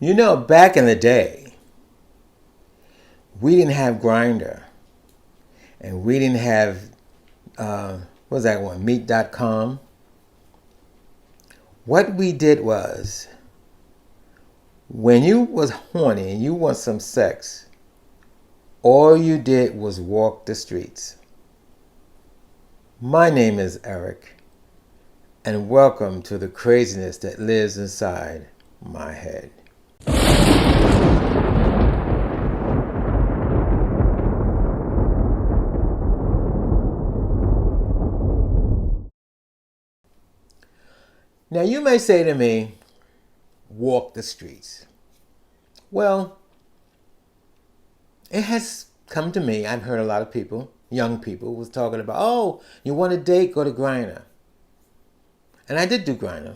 Back in the day, we didn't have Grindr, and we didn't have what was that one? Meet.com. What we did was, when you was horny and you want some sex, all you did was walk the streets. My name is Eric, and welcome to the craziness that lives inside my head. Now you may say to me, walk the streets. Well, it has come to me, I've heard a lot of people, young people, was talking about, oh, you want a date, go to Grindr. And I did do Grindr.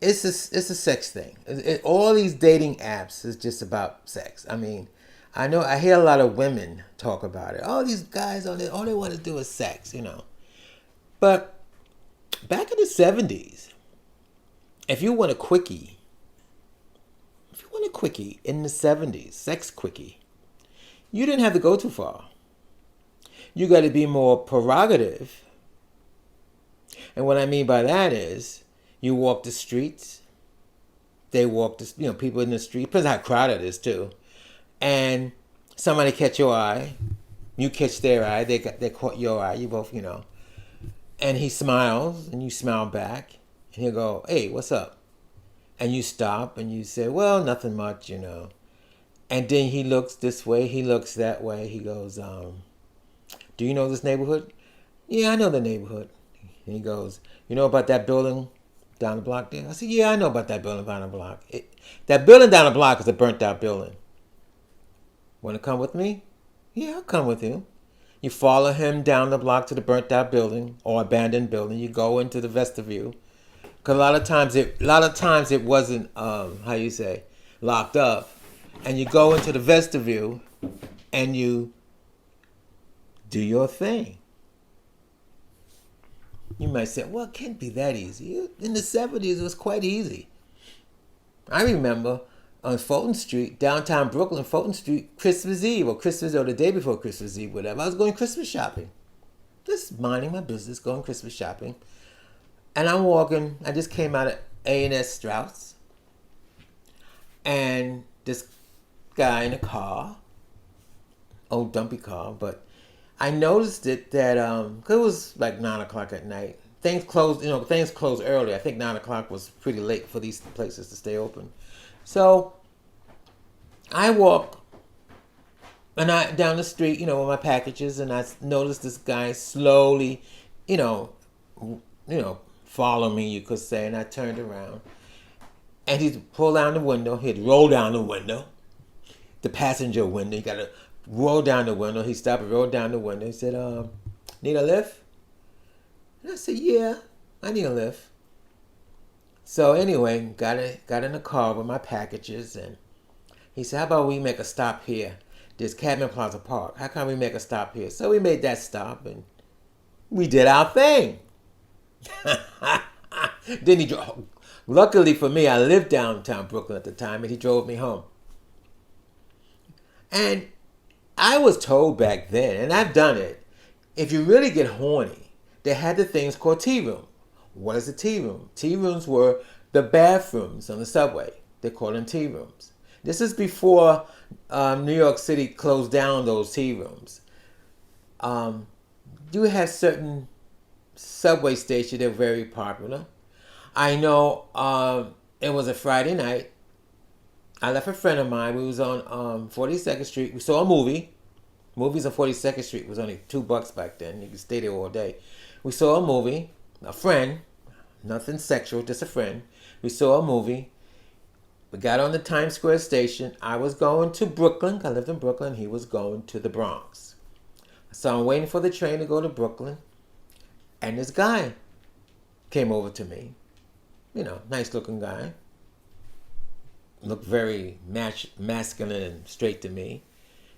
It's a sex thing. All these dating apps is just about sex. I mean, I hear a lot of women talk about it. Oh, these guys, all they want to do is sex, But back in the 70s, if you want a quickie in the 70s, sex quickie, you didn't have to go too far. You got to be more prerogative. And what I mean by that is, you walk the streets, they walk the, people in the street, depends how crowded it is too. And somebody catch your eye, you catch their eye, they caught your eye, you both, And he smiles, and you smile back, and he'll go, hey, what's up? And you stop, and you say, well, nothing much, And then he looks this way, he looks that way, he goes, do you know this neighborhood? Yeah, I know the neighborhood. And he goes, you know about that building down the block there? I said, yeah, I know about that building down the block. That building down the block is a burnt out building. Want to come with me? Yeah, I'll come with you. You follow him down the block to the burnt out building or abandoned building. You go into the vestibule. Because a lot of times it wasn't, locked up. And you go into the vestibule and you do your thing. You might say, well, it can't be that easy. In the 70s, it was quite easy. I remember on Fulton Street, downtown Brooklyn, Fulton Street, Christmas Eve or the day before Christmas Eve, whatever. I was going Christmas shopping. Just minding my business, going Christmas shopping. And I'm walking, I just came out of A&S Strauss. And this guy in a car, old dumpy car, but I noticed it that, cause it was like 9 o'clock at night. Things closed early. I think 9 o'clock was pretty late for these places to stay open. So I walk down the street, with my packages, and I noticed this guy slowly, follow me, you could say, and I turned around. And he'd pull down the window, he'd roll down the window, the passenger window, you gotta roll down the window. He stopped and rolled down the window. He said, need a lift? And I said, yeah, I need a lift. So anyway, got in the car with my packages, and he said, how about we make a stop here? There's Cadman Plaza Park. How can we make a stop here? So we made that stop, and we did our thing. Then he drove. Luckily for me, I lived downtown Brooklyn at the time, and he drove me home. And I was told back then, and I've done it, if you really get horny, they had the things called tea room. What is a tea room? Tea rooms were the bathrooms on the subway. They called them tea rooms. This is before New York City closed down those tea rooms. You had certain subway stations that were very popular. I know it was a Friday night. I left a friend of mine. We was on 42nd Street. We saw a movie. Movies on 42nd Street was only $2 back then. You could stay there all day. We saw a movie. A friend. Nothing sexual, just a friend. We saw a movie. We got on the Times Square station. I was going to Brooklyn. I lived in Brooklyn. He was going to the Bronx. So I'm waiting for the train to go to Brooklyn. And this guy came over to me. Nice looking guy. Looked very masculine and straight to me.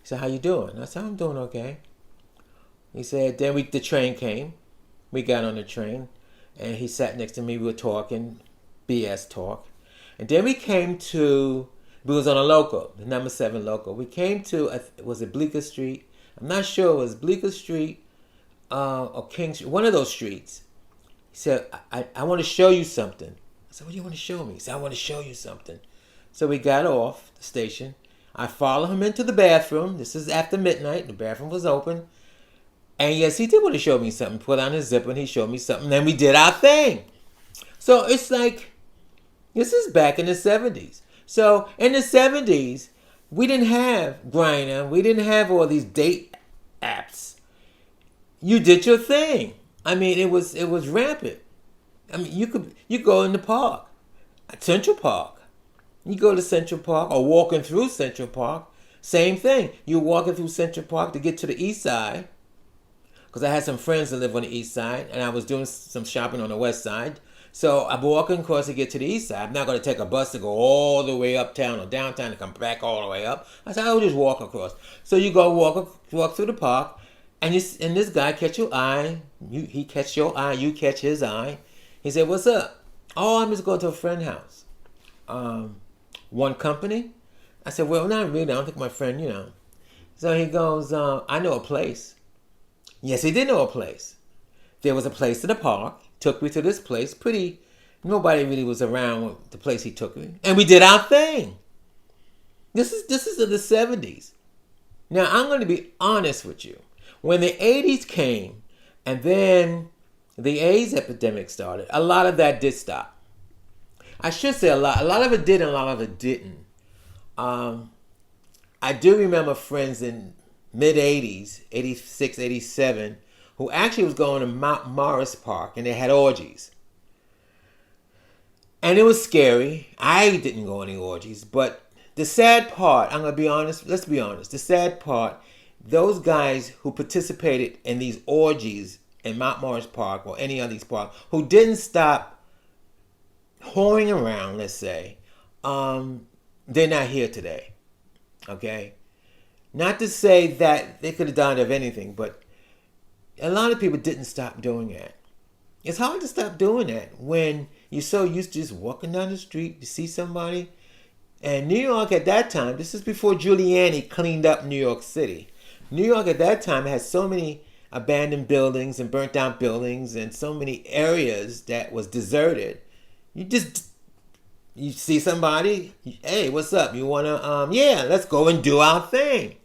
He said, how you doing? I said, I'm doing okay. He said, then the train came. We got on the train, and he sat next to me. We were talking, BS talk. And then we came to, we was on a local, the number 7 local. We came to, was it Bleecker Street? I'm not sure. It was Bleecker Street or King Street, one of those streets. He said, I want to show you something. I said, what do you want to show me? He said, I want to show you something. So we got off the station. I followed him into the bathroom. This is after midnight. The bathroom was open. And yes, he did want to show me something. Put on his zipper and he showed me something. Then we did our thing. So it's like, this is back in the 70s. So in the 70s, we didn't have Grindr. We didn't have all these date apps. You did your thing. I mean, it was rampant. I mean, you go in the park, Central Park. You go to Central Park or walking through Central Park. Same thing. You're walking through Central Park to get to the east side. Because I had some friends that live on the east side. And I was doing some shopping on the west side. So I'm walking across to get to the east side. I'm not going to take a bus to go all the way uptown or downtown and come back all the way up. I said, I'll just walk across. So you go walk through the park. And this guy catch your eye. He catch your eye. You catch his eye. He said, what's up? Oh, I'm just going to a friend's house. One company? I said, well, not really. I don't think my friend, So he goes, I know a place. Yes, he did know a place. There was a place in the park. Took me to this place. Nobody really was around the place he took me. And we did our thing. This is in the 70s. Now, I'm going to be honest with you. When the 80s came, and then the AIDS epidemic started, a lot of that did stop. I should say a lot. A lot of it did and a lot of it didn't. I do remember friends in mid-80s, 86, 87, who actually was going to Mount Morris Park, and they had orgies. And it was scary. I didn't go any orgies, but the sad part, I'm going to be honest, let's be honest, the sad part, those guys who participated in these orgies in Mount Morris Park or any of these parks, who didn't stop whoring around, let's say, they're not here today. Okay? Not to say that they could have died of anything, but a lot of people didn't stop doing that. It's hard to stop doing that when you're so used to just walking down the street to see somebody. And New York at that time, this is before Giuliani cleaned up New York City. New York at that time had so many abandoned buildings and burnt down buildings and so many areas that was deserted. You see somebody, hey, what's up? You want to, yeah, let's go and do our thing.